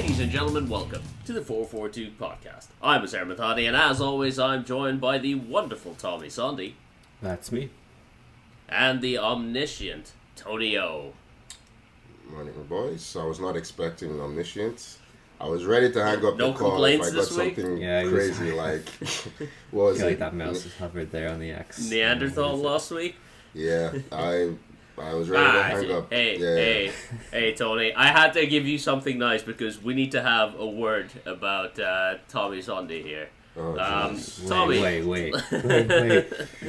Ladies and gentlemen, welcome to the 442 podcast. I'm Azar Mathani, and as always, I'm joined by the wonderful Tommy Sondy. That's me. And the omniscient Tony O. Morning, boys. I was not expecting omniscience. I was ready to hang up No the call if complaints I got this week? something Yeah, he was- crazy like what I was feel it? like that mouse was hovered there on the X. Neanderthal last week. Yeah, I was ready to hang up. Hey, Tony. I had to give you something nice because we need to have a word about Tommy Sondy here. Oh, jeez. Tommy. Wait.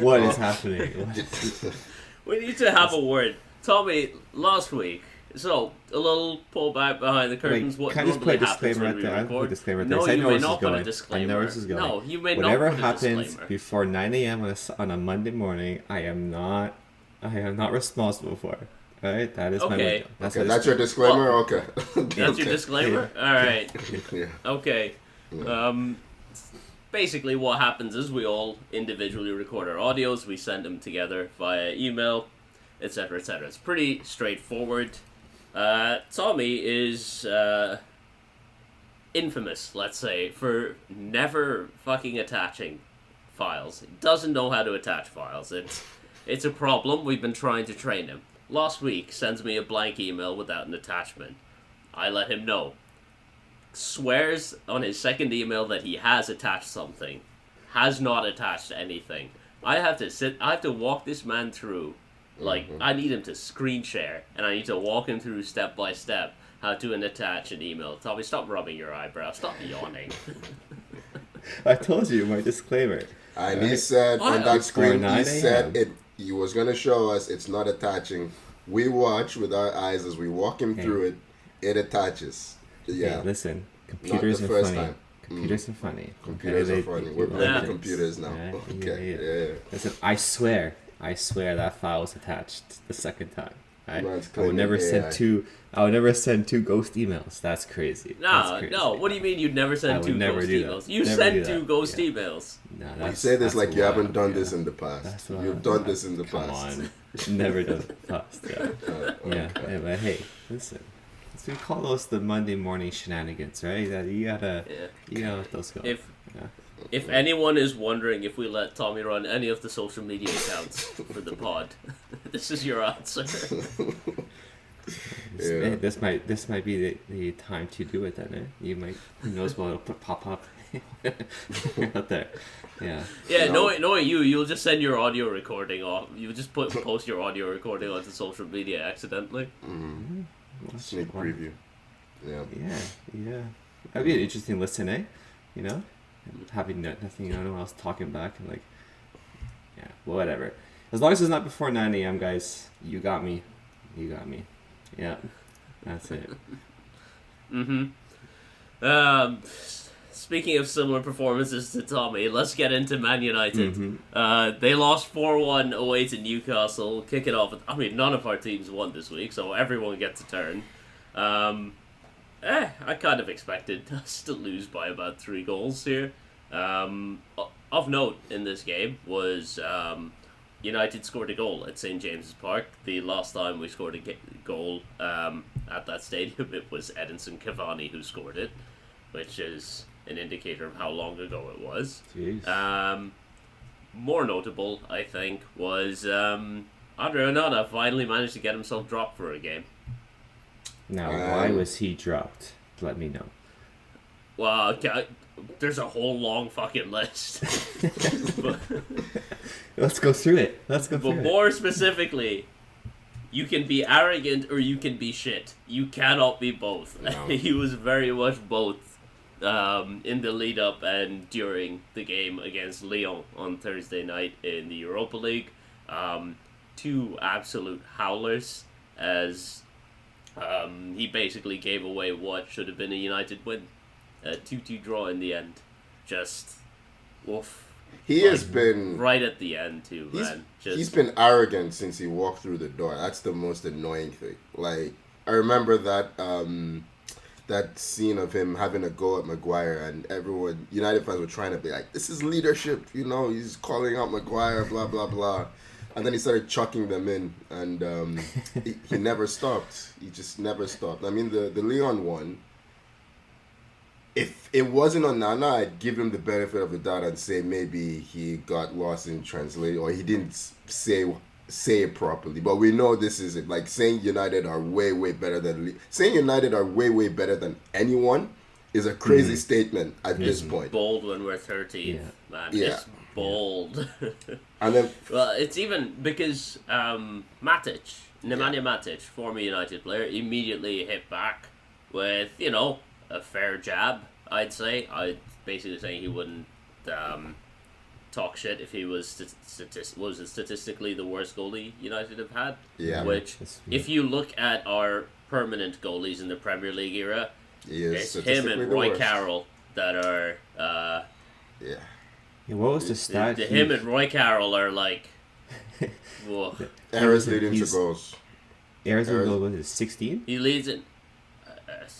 What is happening? We need to have a word. Tommy, last week, so a little pull back behind the curtains. Wait, what can I just put a normally happens disclaimer when right we there? I'll put a record. disclaimer right there. No, So I you know may where this not is put a going. disclaimer. I know where this is going. No, you may Whatever not put a happens disclaimer. before 9 a.m. on a Monday morning, I am not responsible for. Alright? That is my Okay. window. That's Okay, what that's your disclaimer? Okay. That's your Okay. disclaimer? Alright. Yeah. Okay. Basically, what happens is we all individually record our audios, we send them together via email, etc., etc. It's pretty straightforward. Tommy is infamous, let's say, for never fucking attaching files. He doesn't know how to attach files. It's a problem. We've been trying to train him. Last week, sends me a blank email without an attachment. I let him know. Swears on his second email that he has attached something. Has not attached anything. I have to walk this man through. Like, I need him to screen share, and I need to walk him through step by step how to attach an email. Tommy, stop rubbing your eyebrow. Stop yawning. I told you my disclaimer. And he said on that screen, 9 he said a.m. he was going to show us it's not attaching. We watch with our eyes as we walk him through it. It attaches. Yeah. Hey, listen. Computers the are first funny. time. Computers are funny. Computers Okay, are funny. they We're playing Yeah. with computers now. Right? Okay. Yeah. Listen, I swear that file was attached the second time. Right? Man's I would never claiming AI. send two. I would never send two ghost emails. That's crazy. That's No, crazy. no. What do you mean you'd never I send would two never ghost do that. emails? You Never sent do two that. ghost Yeah. emails. No, You that's, say this that's like you haven't wild, done yeah. this in the past. That's wild. You've done this in the Come past. on, never done it in the past. Yeah, yeah. Okay. Yeah, but hey, listen. So we call those the Monday morning shenanigans, right? That you gotta let those go. If anyone is wondering if we let Tommy run any of the social media accounts for the pod, this is your answer. Yeah. This might be the time to do it then. Who knows what will pop up out there. Yeah. Yeah, No. knowing you'll just send your audio recording off. You'll just post your audio recording onto social media accidentally. Sneak preview. Yeah. Yeah. That'd be an interesting listen, eh? You know? Having nothing, no one else talking back and like, yeah, whatever. As long as it's not before 9 a.m., guys, you got me. Yeah, that's it. Speaking of similar performances to Tommy, let's get into Man United. Mm-hmm. They lost 4-1 away to Newcastle. Kick it off. None of our teams won this week, so everyone gets a turn. I kind of expected us to lose by about 3 goals here. Of note in this game was United scored a goal at St. James's Park. The last time we scored a goal at that stadium, it was Edinson Cavani who scored it, which is an indicator of how long ago it was. Jeez. More notable, I think, was Andre Onana finally managed to get himself dropped for a game. Now, why was he dropped? Let me know. Well, there's a whole long fucking list. but Let's go through it. but more specifically, you can be arrogant or you can be shit. You cannot be both. No. He was very much both in the lead up and during the game against Lyon on Thursday night in the Europa League. 2 absolute howlers as he basically gave away what should have been a United win. A 2-2 draw in the end. Just, woof. He has been Right at the end, too, man. he's been arrogant since he walked through the door. That's the most annoying thing. Like, I remember that that scene of him having a go at Maguire, and everyone, United fans were trying to be like, this is leadership, he's calling out Maguire, blah, blah, blah. And then he started chucking them in, and he never stopped. He just never stopped. I mean, the Lyon one, it wasn't Onana, I'd give him the benefit of the doubt and say maybe he got lost in translation or he didn't say it properly. But we know this is it. Like saying United are way better than saying United are way better than anyone is a crazy statement at this point. Bold when we're 13th, man. Yeah. It's bold. And then Well, it's even because Matic, Nemanja Matic, former United player, immediately hit back with, a fair jab, I'd say. I'd basically say he wouldn't talk shit if he was statistically the worst goalie United have had. Yeah. Which, if you look at our permanent goalies in the Premier League era, he is it's him statistically and the Roy worst. Carroll that are... Yeah. Yeah, what was the stat? him and Roy Carroll are like... Whoa. Errors leading to He's- goals. Arizona goal was it 16? He leads it.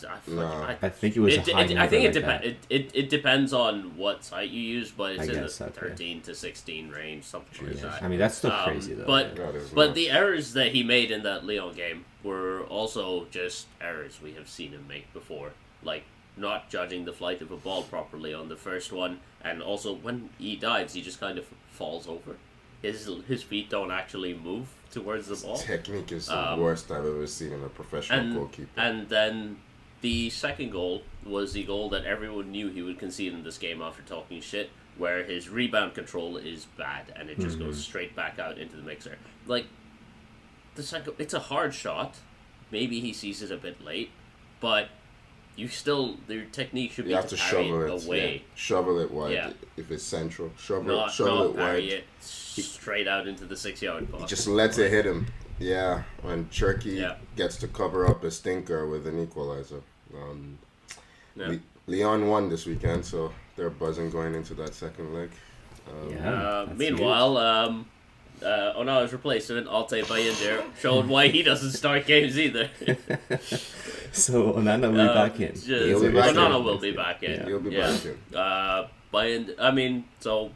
I think it was a high I think number like that. it depends on what site you use, but it's I in the guess, okay. 13 to 16 range, something like Yeah. that. I mean, that's still crazy though. But That is but nuts. the errors that he made in that Lyon game were also just errors we have seen him make before, like not judging the flight of a ball properly on the first one, and also when he dives, he just kind of falls over. His feet don't actually move towards the ball. Technique is the worst I've ever seen in a professional goalkeeper. And then the second goal was the goal that everyone knew he would concede in this game after talking shit, where his rebound control is bad and it just goes straight back out into the mixer. Like, the second, it's a hard shot. Maybe he sees it a bit late, but their technique should be You have to to parry shovel it it. away, Yeah. Shovel it wide Yeah. if it's central. Shovel not it parry wide. it straight out into the 6-yard box. He just lets it hit him. Yeah, when Cherky Yeah. gets to cover up a stinker with an equalizer. Yeah. Leon won this weekend, so they're buzzing going into that second leg. Yeah, that's Meanwhile, Onana's replacement, Altay Bayindir, showed why he doesn't start games either. good. So Onana will be back in. He'll be back in. Onana will be back in. Yeah. He'll be back in. So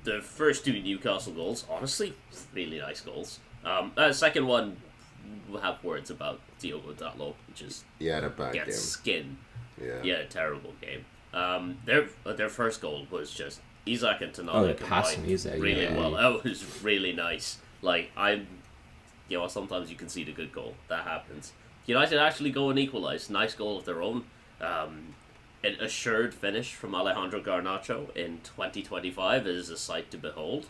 the first two Newcastle goals, honestly, really nice goals. Second one, we'll have words about Diogo Dalot, which is He had a bad gets game. skin. Yeah. Yeah, terrible game. Their first goal was just Isaac and Oh, Tonali the pass combined from Isaac, really yeah. well. That was really nice. Like sometimes you can see the good goal. That happens. United actually go and equalise. Nice goal of their own. An assured finish from Alejandro Garnacho in 2025 is a sight to behold.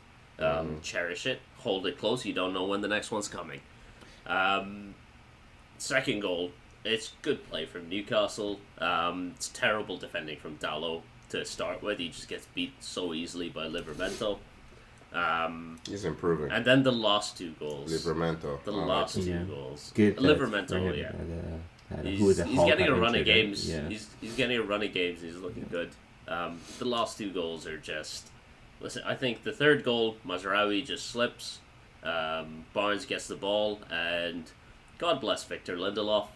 Cherish it. Hold it close. You don't know when the next one's coming. Second goal. It's good play from Newcastle. It's terrible defending from Dalot to start with. He just gets beat so easily by Livramento. He's improving. And then the last two goals. Livramento. The I like last him. two Yeah. goals. Good. Livramento, yeah. He's getting a run of games. Yeah. He's getting a run of games. He's looking good. The last two goals are just... Listen, I think the third goal, Mazraoui just slips. Barnes gets the ball, and God bless Victor Lindelof.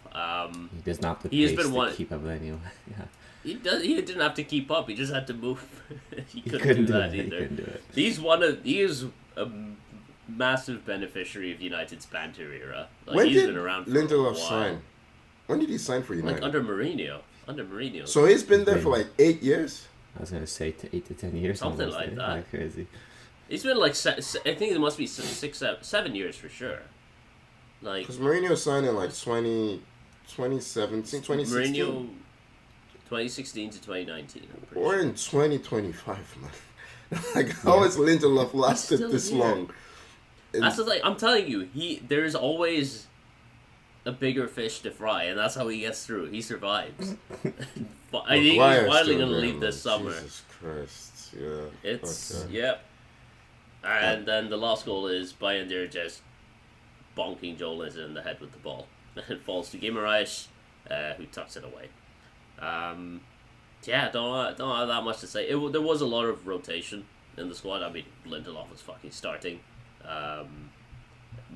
He does not have the He has pace been to one- keep up with anyone. Yeah. He didn't have to keep up. He just had to move. he He couldn't do that He either. couldn't do it. He is a massive beneficiary of United's banter era. Like, When he's did been around for Lindelof a while. sign? When did he sign for United? Like under Mourinho. So he's been there for like 8 years? I was gonna say 8 to 10 years. Something almost, like eh? that. Crazy. He's been like I think it must be 7 years for sure. Like Because Mourinho signed in like 2017, 2016. Mourinho, 2016 to 2019. I'm pretty We're sure. in 2025, man. Like, how has Lindelof lasted still this here. long? That's the thing. I'm telling you, there's always a bigger fish to fry, and that's how he gets through. He survives. But I think he's Maguire's finally still going to there, leave man. this summer. Jesus Christ, yeah. It's Okay. yeah. And then the last goal is Bayindir just bonking Joel Linton in the head with the ball. It falls to Guimaraes, who tucks it away. Yeah, don't have that much to say. There was a lot of rotation in the squad. I mean, Lindelof was fucking starting.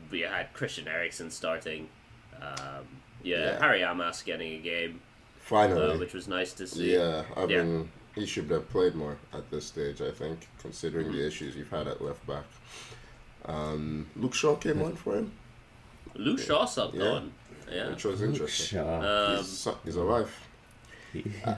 We had Christian Eriksen starting. Yeah. Harry Amas getting a game, Finally. which was nice to see. Yeah, I mean, he should have played more at this stage, I think, considering the issues you've had at left back. Luke Shaw came on for him, Luke Shaw subbed Yeah. on. Yeah. which was interesting. Shaw. He's alive. Yeah.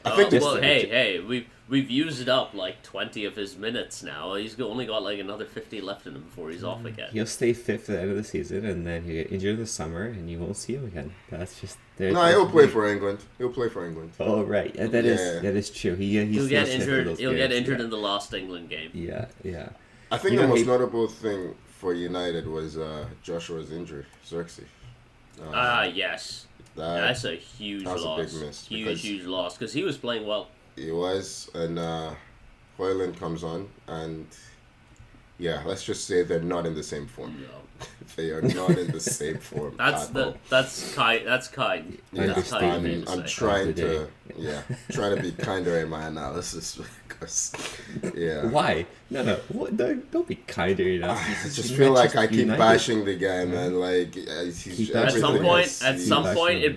I think well, the- hey, we've used up like 20 of his minutes now. Only got like another 50 left in him before he's off again. He'll stay fit for the end of the season, and then he'll get injured in the summer, and you won't see him again. That's just No, he'll play for England. He'll play for England. Oh right, yeah, that is true. He'll Get stays fit for injured. those He'll get games, injured in the last England game. Yeah, yeah. I think You the know, most he- notable thing for United was Joshua's injury, Xerxes. Yes, That that's a huge that was a loss. big miss, Huge, because- huge loss because he was playing well. it was, and Hoyland comes on, and yeah, let's just say they're not in the same form. No, They are not in the same form. that's at all. that's kind. That's kind. Yeah, That's kind of me Understatement. to I'm say. trying Of the to, trying to be kinder in my analysis because, yeah. Why? No. What? Don't be kinder. You know. I He's just feel like I Manchester keep United. bashing the guy, man. Like he's Keep At bashing some Everything point, is- at he's- some Keep point, bashing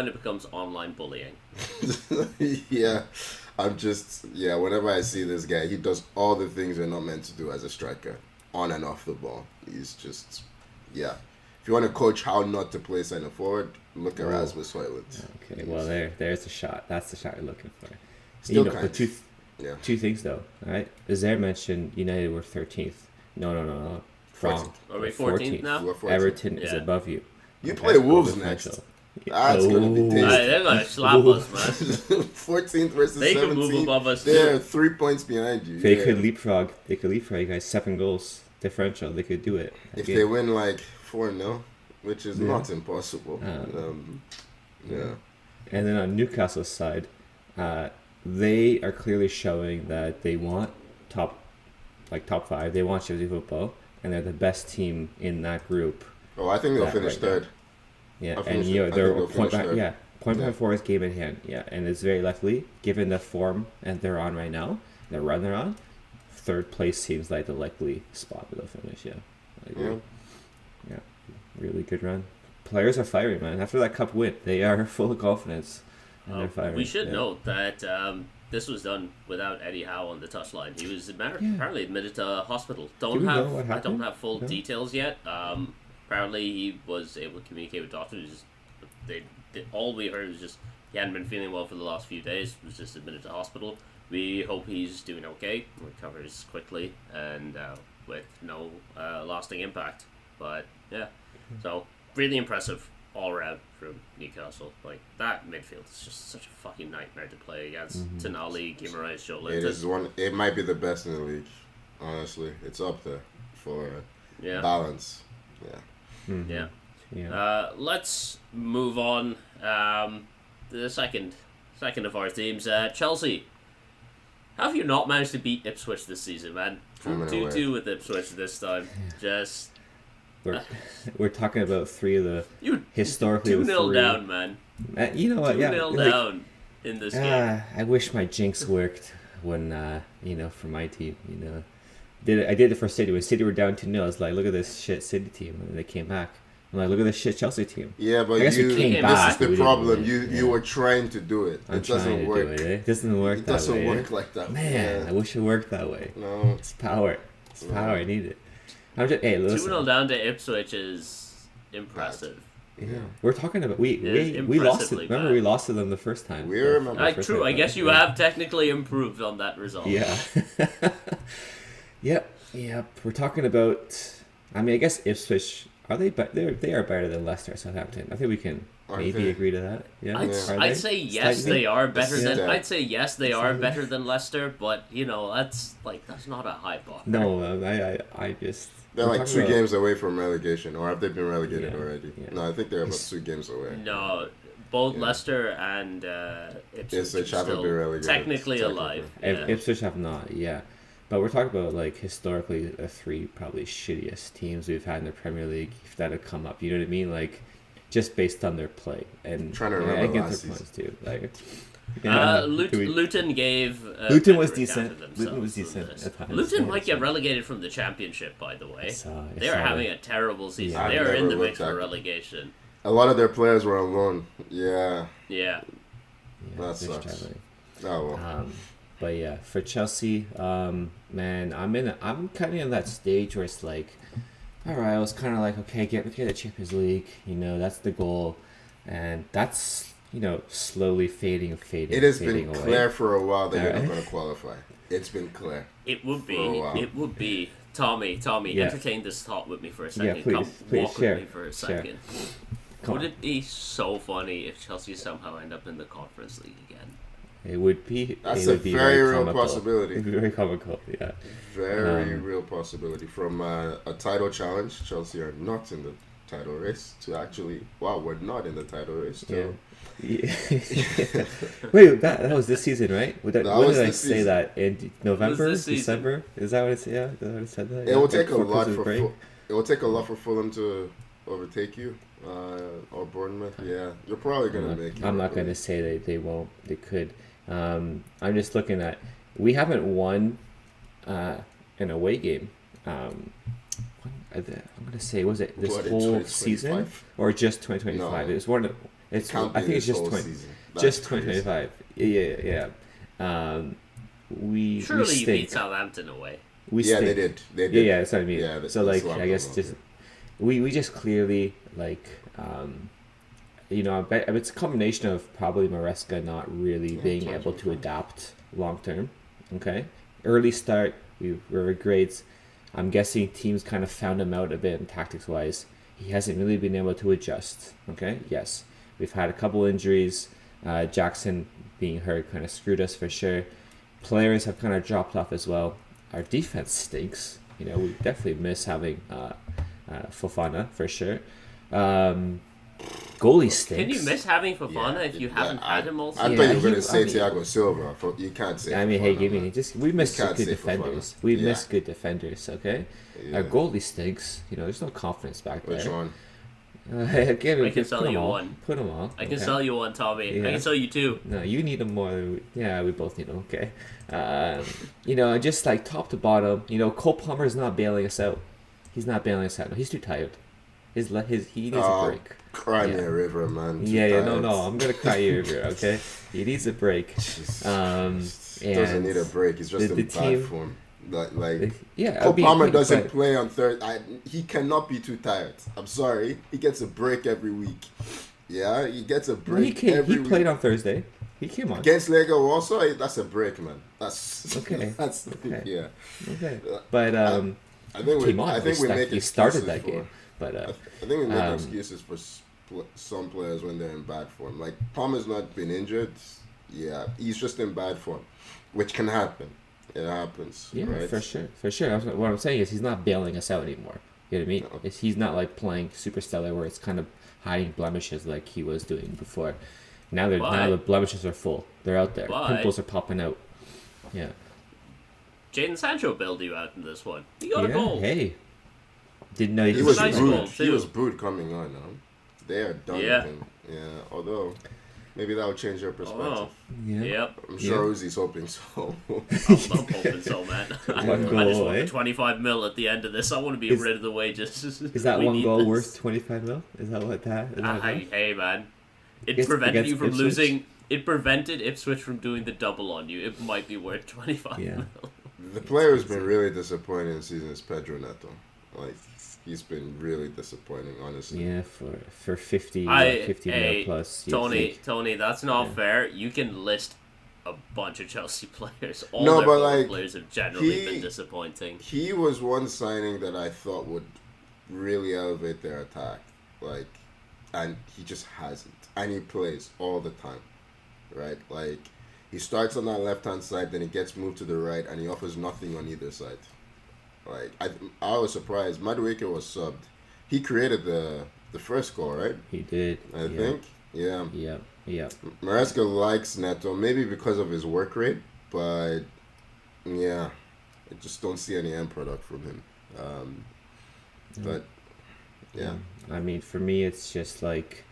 it becomes online bullying. yeah, I'm just whenever I see this guy, he does all the things you're not meant to do as a striker, on and off the ball. He's just If you want to coach how not to play center forward, look at Oh. Rasmus Højlund. Okay, well there's the shot. That's the shot you're looking for. Still the kind. Yeah. two things though. All right, Azar mentioned United were 13th. No. Wrong. 14th. Are we 14th now? We're 14th. Everton is Yeah. above you. You Okay, play goal Wolves differential. next. That's gonna be Oh. tasty. They're gonna slap us, man. 14th versus They 17th. can move above us, They're too. 3 points behind you. They yeah. could leapfrog. They could leapfrog you guys 7 goals differential. They could do it. If Okay. they win like 4-0, which is Yeah. not impossible. Yeah. And then on Newcastle's side, they are clearly showing that they want top 5. They want Chelsea football, and they're the best team in that group. Oh, I think they'll That finish right there. third. Yeah, I'll and finish you know it. I they're think they'll point finish behind. third. Yeah, point Yeah. behind four is game in hand. Yeah, and it's very likely, given the form and they're on right now, the run they're on, third place seems like the likely spot that they'll finish. Yeah, I agree. Yeah. Really good run. Players are firing, man. After that cup win, they are full of confidence. And they're firing. We should yeah. note that this was done without Eddie Howe on the touchline. He was apparently admitted to hospital. Do we know what I don't happened? have full No? details yet. Apparently he was able to communicate with doctors. All we heard was just he hadn't been feeling well for the last few days. Was just admitted to hospital. We hope he's doing okay, recovers quickly, and with no lasting impact. But yeah, so really impressive all around from Newcastle. Like that midfield is just such a fucking nightmare to play against. Tonali, Guimaraes, Joe It is one. It might be the best in the league. Honestly, it's up there for Yeah, balance. Yeah. Mhm. yeah. Yeah. Let's move on. The second of our teams, Chelsea. How have you not managed to beat Ipswich this season, man? I'm 2-2 with Ipswich this time. Just We're talking about 3 of the you historically 2-0 the 3. down, man. You know what? Yeah. 2-0 like, down in this game. I wish my jinx worked when for my team. I did it for City when City were down 2-0. I was like, look at this shit City team, and they came back. I'm like, look at this shit Chelsea team. Yeah, but I guess we you. came This back. This is we the didn't problem. win. You Yeah. were trying to do it. I'm It doesn't trying to work. do it. It doesn't work It that doesn't way. work like that. Man, I wish it worked that way. No. It's power. It's power. I need it. I'm just hey, listen. 2-0 down to Ipswich is impressive. Yeah. We're talking about we It is we lost it. impressively Remember bad. we lost to them the first time. We remember. Like, First true, time, I guess you yeah. have technically improved on that result. Yeah. Yep. We're talking about. I mean, I guess Ipswich are they? But they are better than Leicester, Southampton. I think we can Are maybe they? agree to that. Yeah. I'd, Yeah. Are I'd they? say yes, Slightly? they are better than. Yeah. I'd say yes, they are Slightly. better than Leicester, but that's not a high bar. No, I just. They're we're like talking 2 about- games away from relegation, or have they been relegated Yeah, already? yeah. No, I think they're about 2 games away. No, both Yeah. Leicester and Ipswich Ipswich are haven't still been relegated, technically technically. alive. Ip- Yeah. Ipswich have not, yeah. But we're talking about like historically the 3 probably shittiest teams we've had in the Premier League that have come up. You know what I mean? Like just based on their play and Trying to I remember get last their points too. Like Luton gave. Luton was better decent. account of Luton was themselves than decent this. at times. Luton Yeah, might get so- relegated from the championship, by the way. I saw They are that. having a terrible season. Yeah. They I've are in never the looked mix for at- relegation. A lot of their players were on loan. Yeah. Yeah. That they're sucks. struggling. Oh well. But yeah, for Chelsea, man, I'm kind of in that stage where it's like, all right, I was kind of like, okay, get the Champions League, that's the goal, and that's slowly fading It has fading been away. clear for a while that you're not Alright. going to qualify. It's been clear. It would be. For a while. It would be. Tommy, Yeah. entertain this thought with me for a second. please, Come please, walk share, with me for a share. second. Come Would on. it be so funny if Chelsea somehow end up in the Conference League again? It would be. That's it a would be very real comical. possibility. It'd be very comical. Yeah. Very real possibility. From a title challenge, Chelsea are not in the title race to actually, wow, we're not in the title race. Yeah. To, Wait, that was this season, right? When That did was I this say season. that in November, this season. December? Is that what it's? Yeah, is that what it said that? it will take a Before lot Christmas for break? it will take a lot for Fulham to overtake you, or Bournemouth. Yeah, you're probably gonna make it. I'm not going to say they won't. They could. I'm just looking at. We haven't won an away game. I'm going to say, was it this What, in whole season 2025? or just 2025? No. It's one. It's. Can't I be think it's this just whole 20. season. Just That's crazy. 2025. Yeah. We Surely you stink. beat Southampton away. We Yeah, stink. they did. They Yeah, did. yeah, that's what I mean. Yeah, so that's like, what I I'm guess talking just we just clearly like, I bet it's a combination of probably Maresca not really being able to 2025. adapt long term. Okay, early start we were grades. I'm guessing teams kind of found him out a bit in tactics wise. He hasn't really been able to adjust. Okay, yes, we've had a couple injuries. Jackson being hurt kind of screwed us for sure. Players have kind of dropped off as well. Our defense stinks. We definitely miss having Fofana for sure. Goalie stinks. Can you miss having Fofana Yeah, if you yeah, haven't had him all I season? thought you Yeah, were going he- to say I mean- Thiago Silva. You can't say. I mean, hey, Fofana, give me man. we miss can't good say defenders. Fofana. We Yeah. miss good defenders. Okay, Yeah. our goalie stinks. There's no confidence back Which there. one? Give I can sell put 'em you all. one. Put them all. I can okay? sell you one, Tommy. I Yeah. can sell you two. No, you need them more. We both need them. Okay. Just like top to bottom. Cole Palmer's not bailing us out. He's not bailing us out. No, he's too tired. He needs a break. Cry me Yeah. a river, man. Too Yeah, no, tired. I'm gonna cry you over. Okay, he needs a break. Jesus Um, Christ. Doesn't and need a break. He's just the in bad team- form. Like Yeah, Cole Palmer doesn't but- play on Thursday. He cannot be too tired. I'm sorry. He gets a break every week. Yeah, he gets a break He every played week. on Thursday. He came on. Against Lego also, that's a break, man. That's Okay. That's Okay. yeah. Okay, but I think came on. I think we make he started excuses that for- game. But I think we make um, excuses for some players when they're in bad form. Like Palmer's not been injured. Yeah, he's just in bad form, which can happen. It happens. yeah, right? for sure. What I'm saying is he's not bailing us out anymore. You know what I mean? No. He's not like playing super stellar where it's kind of hiding blemishes like he was doing before. Now Why? the blemishes are full. They're out there. Why? Pimples are popping out. Yeah. Jadon Sancho bailed you out in this one. He got a goal. Hey. Didn't know He could was a nice shoot. goal, booed. He too. was booed coming on. Huh? They are done Yeah. with him. Yeah. Although maybe that will change your perspective. Oh, Yeah. yep. I'm sure Uzi's hoping so. I'm hoping so, man. I One just goal, want eh? the 25 mil at the end of this. I want to be Is- rid of the wages. Is that We one need goal this. worth 25 mil? Is that what that is? That Hey, man. It Against- prevented against you from Ipswich? losing. It prevented Ipswich from doing the double on you. It might be worth 25 Yeah. mil. The player who's been really disappointing this season is Pedro Neto. Like he's been really disappointing, honestly. Yeah, for 50 50 hey, mil plus. you'd Tony, think. that's not Yeah. fair. You can list a bunch of Chelsea players. All No, their but, forward like, players have generally he- been disappointing. He was one signing that I thought would really elevate their attack. Like, and he just hasn't. And he plays all the time. Right? Like, he starts on that left hand side, then he gets moved to the right, and he offers nothing on either side. Like, I was surprised. Madueke was subbed. He created the first goal, right? He did. I yeah. think. Yeah. Yeah. Maresca likes Neto, maybe because of his work rate, but yeah, I just don't see any end product from him. But yeah, I mean, for me, it's just like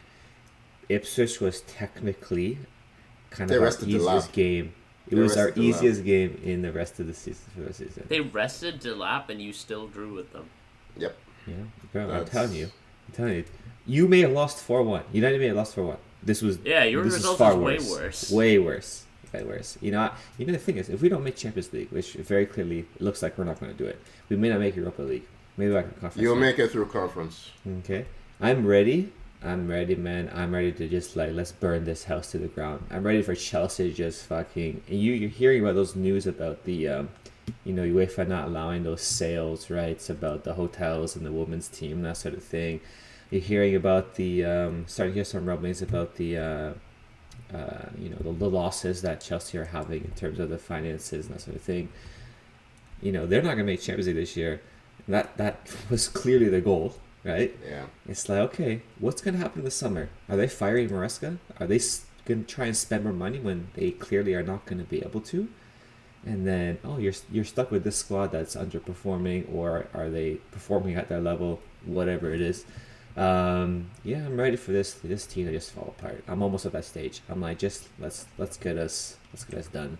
Ipswich was technically kind They of our rested the easiest lap. game. It They was our rested the lap. easiest game in the rest of the season. For the season. They rested Delap and you still drew with them. yep. Yeah, bro, I'm That's- telling you. You may have lost 4-1. United may have lost 4-1. This was Yeah, your this result is far was way worse. worse. Way worse. Way worse. The thing is, if we don't make Champions League, which very clearly it looks like we're not going to do it, we may not make Europa League. Maybe I can conference. You'll league. make it through conference. Okay, I'm ready I'm ready, man. I'm ready to just like let's burn this house to the ground. I'm ready for Chelsea to just fucking. And you're hearing about those news about the, UEFA not allowing those sales rights about the hotels and the women's team, that sort of thing. You're hearing about the starting to hear some rumblings about the the losses that Chelsea are having in terms of the finances and that sort of thing. They're not gonna make Champions League this year. That was clearly the goal. Right? Yeah. It's like, okay, what's going to happen this summer? Are they firing Maresca? Are they going to try and spend more money when they clearly are not going to be able to? And then, you're stuck with this squad that's underperforming, or are they performing at their level? Whatever it is. I'm ready for this team to just fall apart. I'm almost at that stage. I'm like, just let's get us done.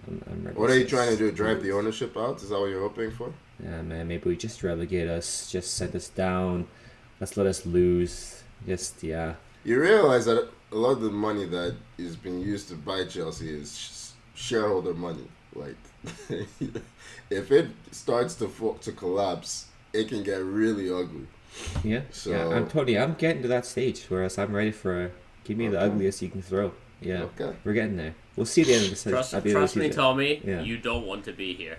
I'm ready. What are you trying to do? Drive the ownership out? Is that what you're hoping for? Yeah, man, maybe we just relegate us, just send us down, let's let us lose, yeah. You realize that a lot of the money that is being used to buy Chelsea is shareholder money. Like, if it starts to collapse, it can get really ugly. Yeah, so, yeah, I'm getting to that stage, whereas I'm ready for, give me the ugliest you can throw. Yeah, okay. We're getting there. We'll see the end of the season. Trust me, Tommy, you don't want to be here.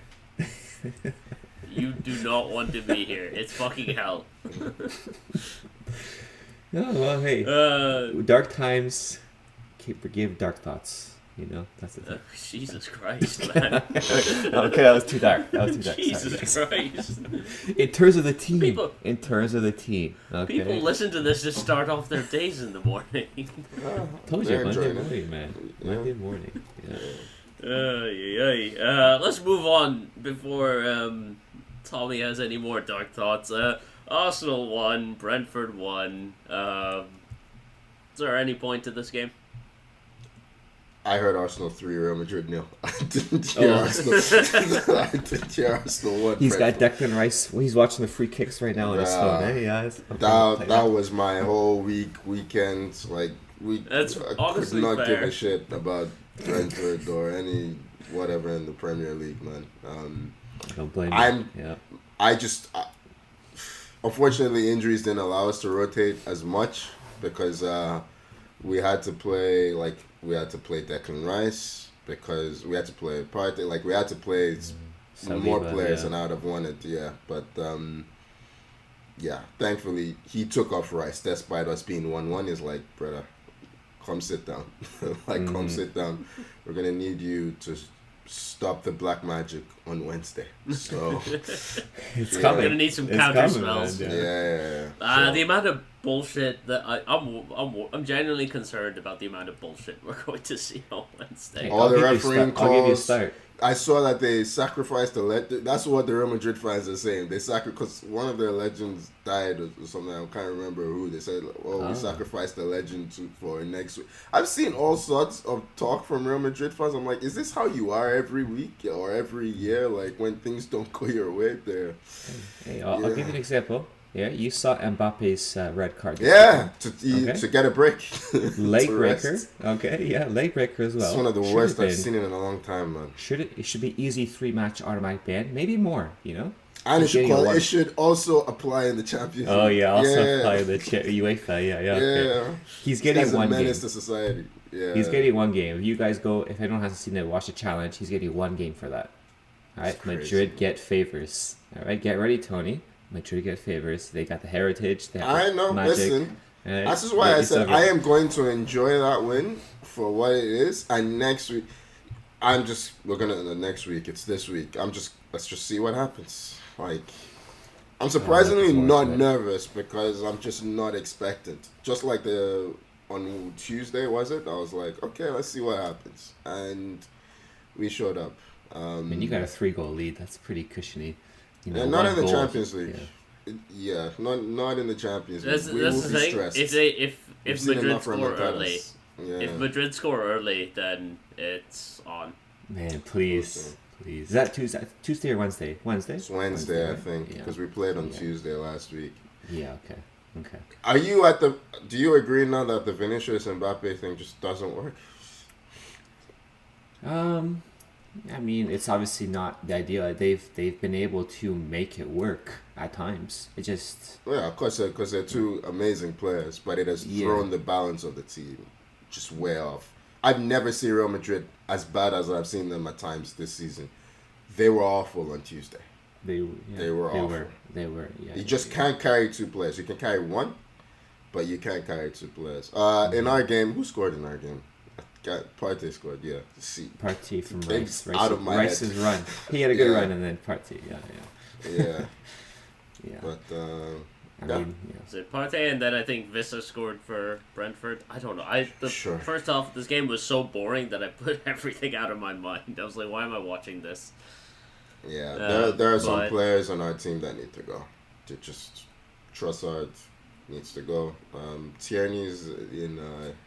You do not want to be here. It's fucking hell. No, well, hey. Dark times forgive dark thoughts. That's the thing. Jesus Christ, man. Okay, that was too dark. Jesus Christ. In terms of the team. Okay. People listen to this to start off their days in the morning. Told you, Monday morning, man. Yeah. Monday morning. Yeah. Let's move on before Tommy has any more dark thoughts. Arsenal won, Brentford won. Is there any point to this game? I heard Arsenal 3, Real Madrid 0. I didn't hear Arsenal. I didn't hear Arsenal 1. He's got Declan Rice. He's watching the free kicks right now on his phone. Hey, that was my whole weekend. Like, I could not give a shit about Brentford or any whatever in the Premier League, man. Don't blame me. Unfortunately, injuries didn't allow us to rotate as much because we had to play Declan Rice because we had to play Partey. Like, we had to play more players than I would have wanted. Yeah, but thankfully he took off Rice despite us being 1-1. He's like, brother, come sit down. Come sit down. We're gonna need you to stop the black magic on Wednesday. So it's coming. We're gonna need some counter spells. Yeah. The amount of bullshit that I'm genuinely concerned about the amount of bullshit we're going to see on Wednesday. All the refereeing calls. I'll give you a start. I saw that they sacrificed that's what the Real Madrid fans are saying. They because one of their legends died or something. I can't remember who. They said, we sacrificed the legend for next week. I've seen all sorts of talk from Real Madrid fans. I'm like, is this how you are every week or every year? Like, when things don't go your way there. Hey, I'll give you an example. Yeah, you saw Mbappe's red card. To get a break. Leg breaker. Okay, yeah, leg breaker as well. It's one of the worst I've seen in a long time, man. It should be easy 3-match automatic ban, maybe more, And it should also apply in the Champions League. Oh yeah, apply in the UEFA. Yeah. Okay. He's getting one game. Menace to society. Yeah. He's getting one game. If you guys go, if anyone hasn't seen it, watch the challenge. He's getting one game for that. All right, Madrid get favors. All right, get ready, Tony. Madrid get favors. They got the heritage. They have magic. Listen. This is why I said I am going to enjoy that win for what it is. And next week, we're gonna next week. It's this week. Let's just see what happens. Like, I'm surprisingly not nervous because I'm just not expectant. Just like on Tuesday, was it? I was like, okay, let's see what happens, and we showed up. You got a 3-goal lead. That's pretty cushiony. Not in the Champions League. Yeah, not in the Champions League. That's the thing. Stressed. If Madrid score early, if Madrid score early, then it's on. Man, please. Is that Tuesday or Wednesday? Wednesday. It's Wednesday, I think, because we played on Tuesday last week. Yeah. Okay. Are you do you agree now that the Vinicius and Mbappe thing just doesn't work? I mean, it's obviously not the ideal. They've been able to make it work at times. It just Yeah, of course, because they're two amazing players, but it has Yeah. thrown the balance of the team just way off. I've never seen Real Madrid as bad as I've seen them at times this season. They were awful on Tuesday. They were awful. They were. Yeah. You just can't carry two players. You can carry one, but you can't carry two players. In our game, who scored in our game? Partey scored, yeah. See, Partey from Things Rice. out of my Rice's head. run. He had a good Yeah. run, and then Partey. Yeah. yeah. Yeah. But I yeah. mean, Is it Partey, and then I think Vista scored for Brentford. I don't know. Sure. First off, this game was so boring that I put everything out of my mind. I was like, why am I watching this? Yeah, there are some but- players on our team that need to go. To just Trossard needs to go. Tierney's in.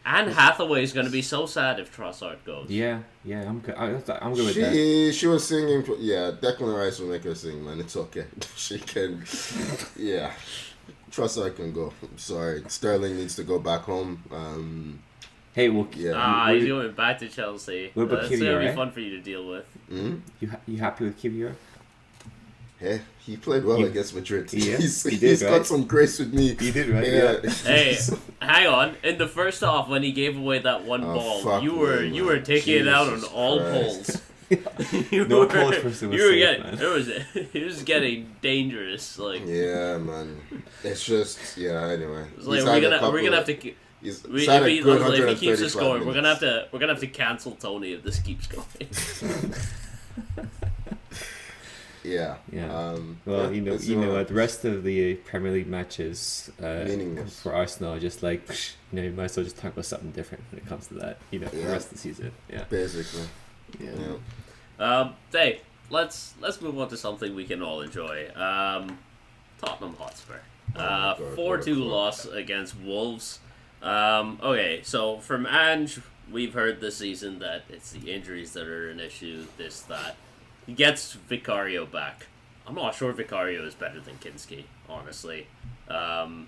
Anne Hathaway is going to be so sad if Trossard goes. yeah. I'm good. I'm good with that. She was singing. Yeah, Declan Rice will make her sing, man. It's okay. She can. Yeah, Trossard can go. I'm sorry, Sterling needs to go back home. Hey, well, Yeah. He's going back to Chelsea. What about That's Kiwior, going to be right? fun for you to deal with. you happy with Kiwior? Hey, he played well He- against Madrid. Yeah, he's he did, he's got right? some grace with me. He did, right? Yeah. Hey, hang on. In the first half, when he gave away that one Oh, ball, fuck you were me, you were man. taking it out on Jesus all Christ. polls. You No were- polls for Suicide, You were getting man. it was getting dangerous. Like, Yeah, man. It's just anyway. it's like He's we're had a gonna couple have of- to. He's If had a he, good if he keeps us 135 going, we're minutes. gonna have to cancel Tony if this keeps going. Yeah. Yeah. yeah, Well, let's see what what, the rest of the Premier League matches Meaningless. for Arsenal, just like, you might as well just talk about something different when it comes to that, for the Yeah. rest of the season. Yeah. Basically. Yeah. Yeah. Hey, let's move on to something we can all enjoy. Tottenham Hotspur. God, 4-2 what a club. loss against Wolves. Okay, so from Ange, we've heard this season that it's the injuries that are an issue, this, that. He gets Vicario back. I'm not sure Vicario is better than Kinski, honestly. I'm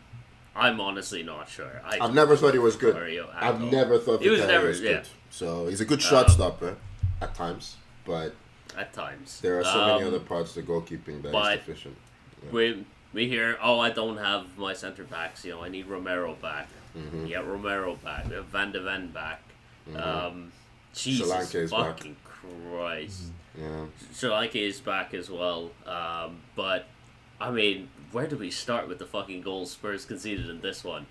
honestly not sure. I've never thought he was good. Vicario at I've all. never thought He was Vicario never- was yeah. good. So he's a good shot stopper at times, but At times. there are so many other parts to goalkeeping that but- is deficient. We hear, I don't have my centre backs. I need Romero back. Mm-hmm. Get Romero back. We have Van de Ven back. Jesus Solanke is back. fucking Christ. Yeah. Solanke is back as well. But I mean, where do we start with the fucking goals Spurs conceded in this one?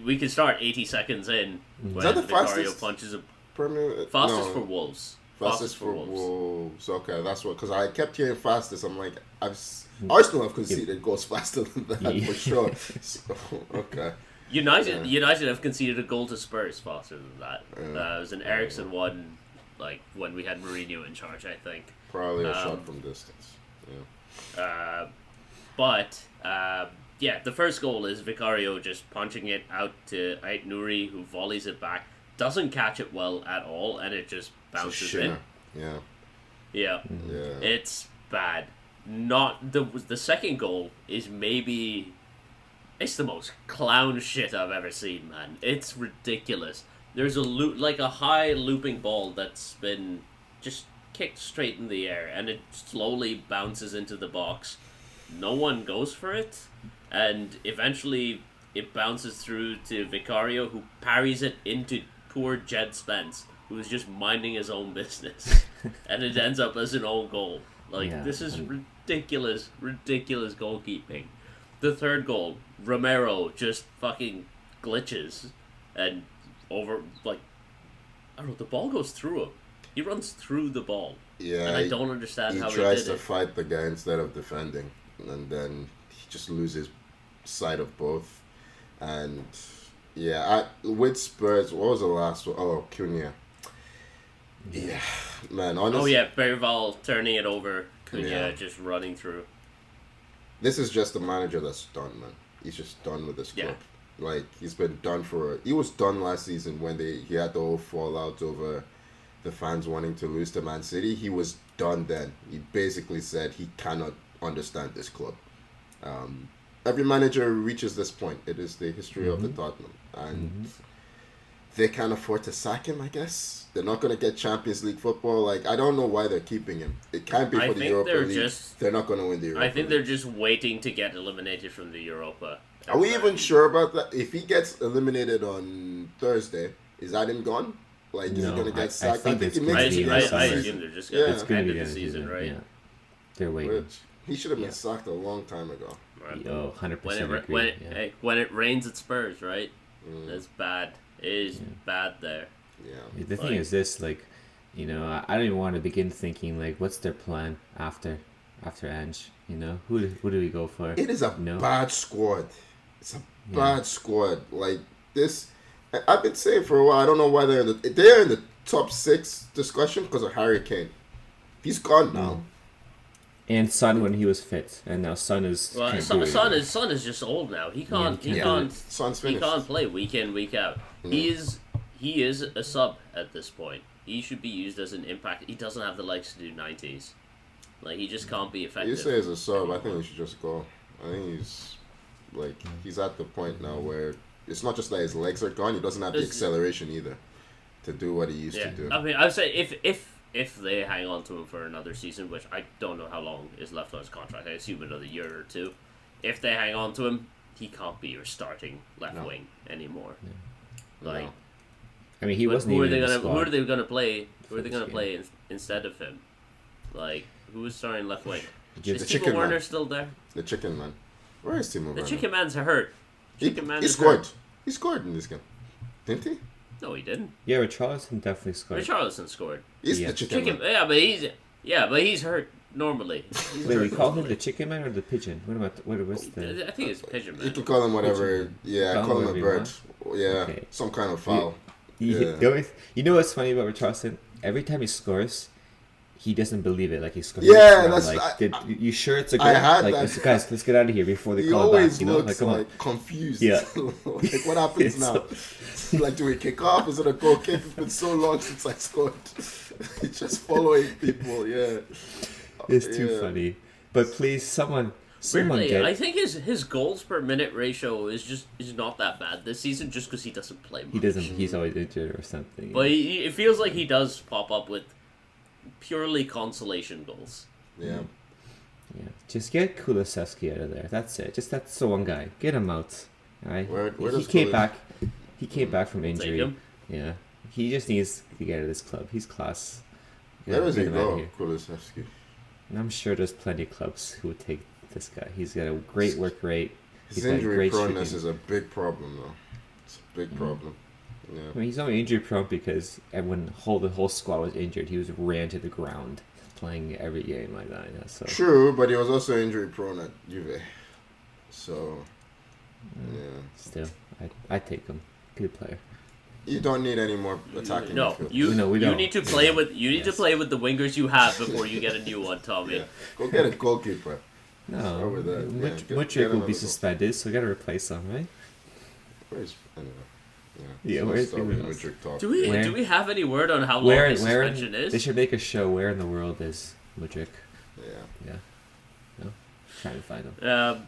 We can start 80 seconds in when that the Vicario fastest? punches a Premier, fastest no, for Wolves. Fastest for Wolves. Okay, that's what. Because I kept hearing fastest. I'm like, Arsenal have conceded goals faster than that for sure. So, okay. United have conceded a goal to Spurs faster than that. Yeah. It was an Ericsson one, like when we had Mourinho in charge, I think. Probably a shot from distance. Yeah. The first goal is Vicario just punching it out to Ait Nouri, who volleys it back, doesn't catch it well at all, and it just It's a bounces in. shimmer. Yeah. Yeah, Yeah. it's bad. Not the second goal is maybe it's the most clown shit I've ever seen, man. It's ridiculous. There's a high looping ball that's been just kicked straight in the air, and it slowly bounces into the box. No one goes for it, and eventually it bounces through to Vicario, who parries it into poor Jed Spence, who is just minding his own business, and it ends up as an own goal. This is ridiculous goalkeeping. The third goal, Romero just fucking glitches and the ball goes through him. He runs through the ball. Yeah. And I don't understand how he he tries did to it. fight the guy instead of defending, and then he just loses sight of both. And with Spurs, what was the last one? Oh, Cunha. Yeah, man. Honestly, Berval turning it over. Cunha Yeah. just running through. this is just a manager that's done, man. He's just done with this club. Yeah. Like he's been done he was done last season when he had the whole fallout over the fans wanting to lose to Man City. He was done then. He basically said he cannot understand this club. Every manager reaches this point. It is the history of the Tottenham, and they can't afford to sack him, I guess. They're not going to get Champions League football. Like, I don't know why they're keeping him. It can't be for the Europa League. They're not going to win the Europa I think League. they're just waiting to get eliminated from the Europa. Are we even sure about that? If he gets eliminated on Thursday, is that him gone? Like, is he going to get sacked? I think he it's makes gonna it be to the end of the I season. assume they're just going Yeah. It's to gonna end be of the season, right? Yeah. They're waiting. Which he should have been sacked a long time ago. Right. Oh, 100% When it, agree. when, it, yeah. hey, when it rains at Spurs, right? It's bad. It is bad there. Yeah. The thing is this, like, you know, I don't even want to begin thinking, like, what's their plan after Ange, you know? Who do we go for? It is a No. bad squad. It's a bad squad. Like, this, I've been saying for a while, I don't know why they're in the top 6 discussion because of Harry Kane. He's gone now. And Son when he was fit, and now Son is. Well, can't do it Son anymore. is just old now. He can't. he He can't. can't. Son's He finished. can't play week in, week out. He is a sub at this point. He should be used as an impact. He doesn't have the legs to do 90s. Like, he just can't be effective. You say as a sub, I think he should just go. I think he's at the point now where it's not just that his legs are gone, he doesn't have the There's- acceleration either to do what he used to do. I mean, I'd say if they hang on to him for another season, which I don't know how long is left on his contract, I assume another year or two. If they hang on to him, he can't be your starting left wing anymore. Like, No. I mean, he but wasn't who are even they in the gonna squad. who are they gonna play? Who are they this gonna game. play instead of him? Like, who is starting left wing? Just- Is The Timo chicken Werner man. still there? The chicken man. Where is Timo The Werner? chicken man's hurt. He, Chicken man he is scored. hurt. He scored in this game. Didn't he? No, he didn't. Yeah, Richarlison definitely scored. Richarlison scored. He's Yeah. the chicken, Chicken, man. but he's hurt normally. He's Wait, we hurt call him normally. the chicken man or the pigeon? What's the? I think it's pigeon man. You can call him whatever. Yeah, Call call him him a whatever bird. Yeah, Okay. some kind of foul. You know what's funny about Richarlison? Every time he scores, he doesn't believe it. Like he scores. Yeah, around, that's- like, you sure it's a goal? I had like, that. let's get out of here before they He call it always back. You know, looks like come on. confused. Yeah. Like, what happens now? Like, do we kick off? Is it a goal kick? It's been so long since I scored. It's just following people. Yeah. It's too Yeah. funny. But please, someone Weirdly, get. I think his goals per minute ratio is not that bad this season, just because he doesn't play much. He doesn't. He's always injured or something. But it feels like he does pop up with purely consolation goals. Yeah. Yeah, just get Kulusevski out of there. That's it. That's the one guy. Get him out. All right. Where he does came Kulis- back. He came back from Take injury. him. Yeah. He just needs to get out of this club. He's class. Where does he get him out of go, here. Kulusevski? And I'm sure there's plenty of clubs who would take this guy. He's got a great work rate. His He's got injury great proneness shooting. is a big problem, though. It's a big problem. I Yeah. mean, he's only injury prone because when the whole squad was injured, he was ran to the ground playing every game like that. Yeah, so True, but he was also injury prone at Juve. So, yeah. still, I take him. Good player. You don't need any more attacking No, midfield. you No, we you don't. need to play with Yes. the wingers you have before you get a new one, Tommy. Yeah. Go get a goalkeeper. No, over that, yeah. Get Mudryk another will be goal. suspended, so we gotta replace him, right? Where's anyway? Yeah, so where's stop with the- Mudryk talk. Where- Do we have any word on how long Where his where suspension they is? should make a show. Where in the world is Mudryk? Yeah. Yeah, no, trying to find him.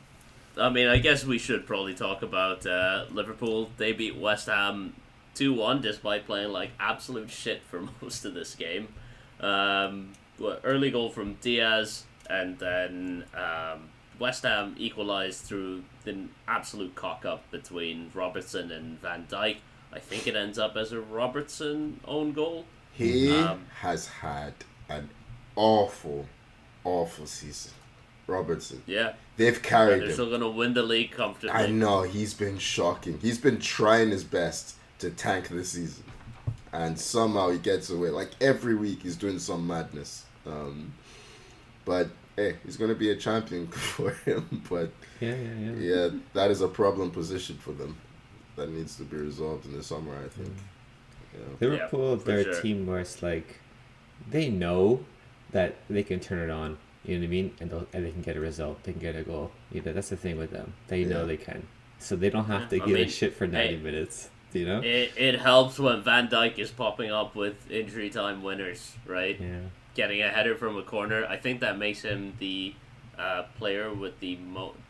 I mean, I guess we should probably talk about Liverpool. They beat West Ham 2-1 despite playing like absolute shit for most of this game. Early goal from Diaz, and then West Ham equalised through an absolute cock-up between Robertson and Van Dijk. I think it ends up as a Robertson own goal. He Um, has had an awful, awful season. Robertson. Yeah, They've carried they're him. still going to win the league comfortably. I know, he's been shocking. He's been trying his best to tank this season. And somehow he gets away. Like every week he's doing some madness. But hey, he's going to be a champion for him. But Yeah. yeah, that is a problem position for them. That needs to be resolved in the summer, I think. Yeah. Liverpool, for they're sure. a team where it's like they know that they can turn it on. You know what I mean? And they can get a result. They can get a goal. You know, that's the thing with them. They know Yeah. they can. So they don't have to I give a mean, shit for 90 hey, minutes. You know? It helps when Van Dijk is popping up with injury time winners, right? Yeah. Getting a header from a corner. I think that makes him the player with the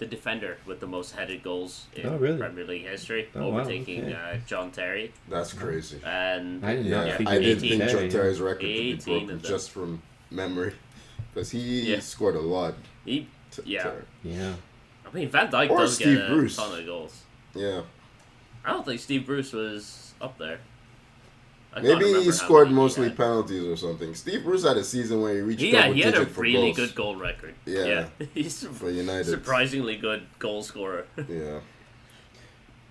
defender with the most headed goals in Oh, really? Premier League history, Oh, wow, overtaking okay. John Terry. That's crazy. And I did not Yeah, think I it didn't was think Terry, John yeah. Terry's record could be 18 broken of them. just from memory, because he Yeah. scored a lot. he, yeah. Terry. Yeah. I mean, Van Dijk Or does Steve get Bruce. a ton of goals. Yeah, I don't think Steve Bruce was up there. I can't maybe remember he how scored many he mostly had. penalties or something. Steve Bruce had a season where he reached He double had a digit for really goals. good goal record. Yeah. He's For United. surprisingly good goal scorer. Yeah,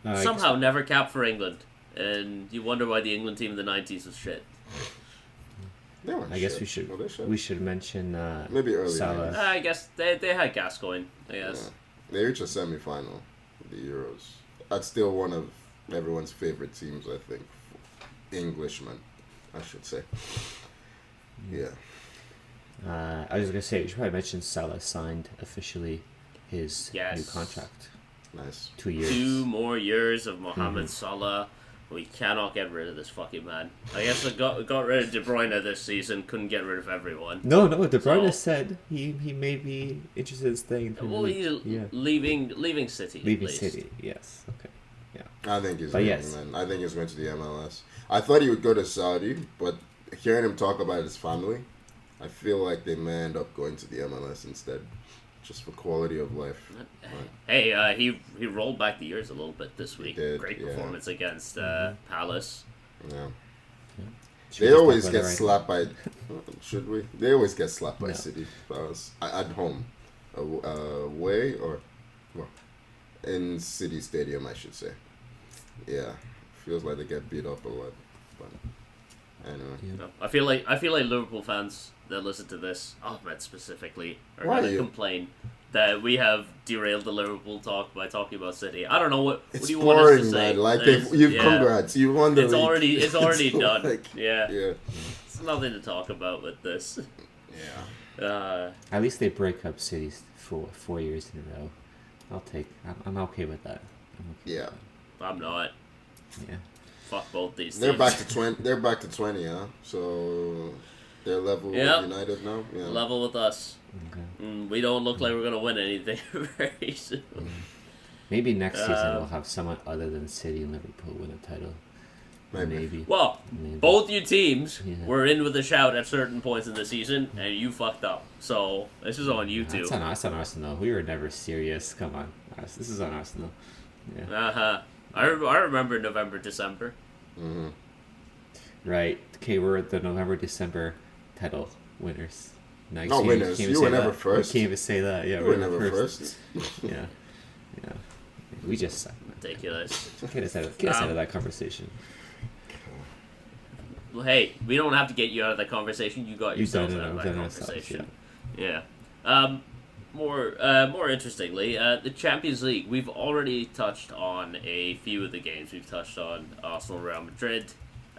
I Somehow never capped for England, and you wonder why the England team in the '90s was shit. they weren't I guess shit. we should Were they shit? we should mention Maybe early Salah. 90s. I guess they had Gascoigne. I Yeah. guess. They reached a semi-final of the Euros. That's still one of everyone's favorite teams, I think. Englishmen, I should say. Yeah. I was gonna say we should probably mention Salah signed officially his Yes. new contract. Nice. 2 years. 2 more years of Mohamed Mhm. Salah. We cannot get rid of this fucking man. I guess I got rid of De Bruyne this season. Couldn't get rid of everyone. No, De Bruyne So- said he may be interested in staying. in Premier Well, League. he's yeah, leaving City. at leaving least. City. Yes. Okay. I think he's But going, yes. man. I think he's going to the MLS. I thought he would go to Saudi, but hearing him talk about his family, I feel like they may end up going to the MLS instead, just for quality of life. Hey, he rolled back the years a little bit this week. did, Great yeah. performance against Palace. Yeah. Should They we always talk get about it slapped by. Should we? They always get slapped by No. City. At home, away or, well, in City Stadium, I should say. Yeah, feels like they get beat up a lot. But anyway, Yeah. No, I feel like Liverpool fans that listen to this, Ahmed specifically, are Why going to you? complain that we have derailed the Liverpool talk by talking about City. I don't know what it's do you want us to boring, say? man. Like There's- you've yeah. congrats, you won the It's league. already It's done. like- Yeah, yeah, it's nothing to talk about with this. yeah. At least they break up cities for 4 years in a row. I'm okay with that. I'm okay Yeah. I'm not. with that. Yeah. Fuck both these They're teams. back to 20. They're back to 20, huh? So they're level Yep. with United now. Yeah. Level with us. Okay. We don't look like we're gonna win anything very soon. Maybe next season Uh, we'll have someone other than City and Liverpool win a title. Maybe. Well, Maybe. both you teams Yeah. were in with a shout at certain points in the season, and you fucked up. So this is on you two. That's on Arsenal. We were never serious. Come on. This is on Arsenal. Yeah. I remember November, December. Mm-hmm. Right. Okay, we're the November, December title winners. Nice. Not winners. can't You even were say never that. first. We can't even say that. Yeah, You we were never first. Yeah. Yeah. We just suck, man. Ridiculous. Get us out of that conversation. Well, hey, we don't have to get you out of that conversation. You got You yourself done it, out of we've that done it ourselves, conversation. Yeah. More interestingly, the Champions League. We've already touched on a few of the games. We've touched on Arsenal, Real Madrid.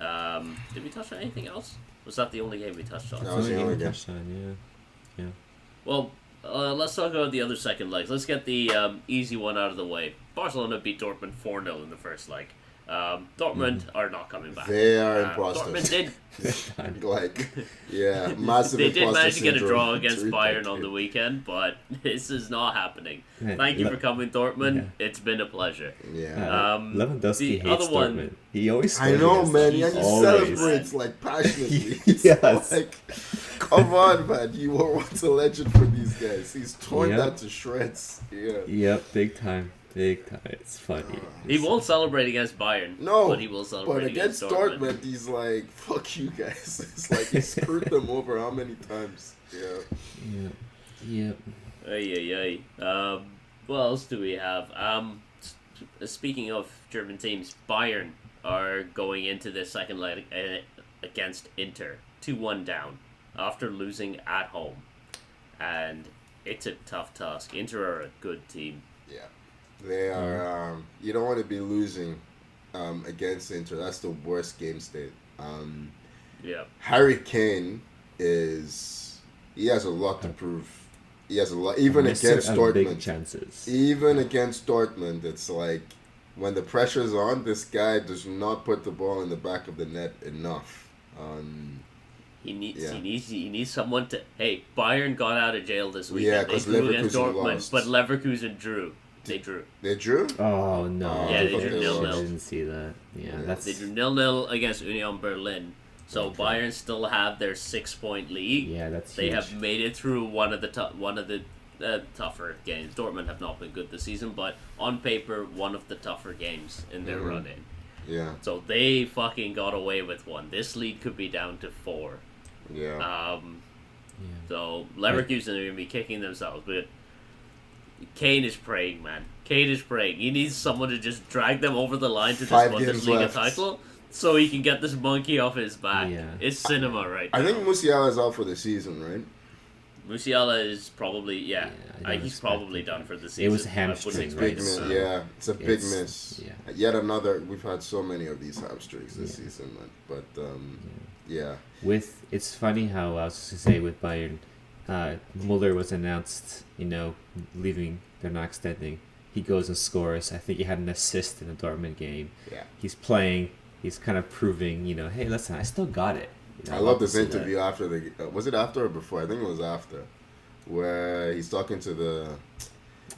Did we touch on anything else? Was that the only game we touched on? No. That was the only game. Touchdown, yeah. Well, let's talk about the other second legs. Let's get the easy one out of the way. Barcelona beat Dortmund 4-0 in the first leg. Dortmund are not coming back. They are Dortmund imposters. did. Like, yeah, massive. They did imposter manage to get a syndrome draw against to Bayern repeat on the it. weekend, but this is not happening. Yeah, Thank you for coming, Dortmund. Yeah. It's been a pleasure. Yeah. Lewandowski the hates other one- Dortmund. He always I scores know, against man. them. Yeah, he Always. celebrates like passionately. It's Yes. like, come on, man. You were once a legend for these guys. He's torn Yep. that to shreds. Yeah. Yep, big time. It's funny. He won't celebrate against Bayern. No, but he will celebrate But against Dortmund. Dortmund, he's like, fuck you guys. It's like he screwed them over how many times? Yeah. Yep. Ay. What else do we have? Speaking of German teams, Bayern are going into the second leg against Inter, 2-1 down after losing at home, and it's a tough task. Inter are a good team. Yeah. They are, you don't want to be losing against Inter. That's the worst game state. Yeah, Harry Kane he has a lot to prove. He has a lot, even Miss against it of big Dortmund. chances. Even against Dortmund, it's like when the pressure's on, this guy does not put the ball in the back of the net enough. He needs someone to. Hey, Bayern got out of jail this weekend. Yeah, they 'cause drew against Leverkusen Dortmund, lost. but Leverkusen drew. They drew. They drew? Oh no! Yeah, they drew I 0-0. didn't see that. Yeah, Yeah. that's They drew 0-0 against Union Berlin. So Okay. Bayern still have their 6-point lead. yeah, that's They huge. have made it through one of the tougher games. Dortmund have not been good this season, but on paper, one of the tougher games in their Mhm. run in. Yeah. So they fucking got away with one. This lead could be down to 4. Yeah. yeah. So Leverkusen are gonna be kicking themselves, but Kane is praying, man. Kane is praying. He needs someone to just drag them over the line to this 5 games Bundesliga left. title, so he can get this monkey off his back. Yeah. It's cinema right now. I think Musiala is out for the season, right? Musiala is probably I don't he's expect probably it. done for the season. It was I hamstring, wouldn't right? Big expect miss. it. Yeah, it's a big It's- miss. yeah. Yet another. We've had so many of these hamstrings this season, man. But yeah. It's funny how I was just gonna say with Bayern, Muller was announced, leaving. They're not extending. He goes and scores. I think he had an assist in the Dortmund game. Yeah. He's playing. He's kind of proving, hey, listen, I still got it. I love this interview after the. Was it after or before? I think it was after, where he's talking to the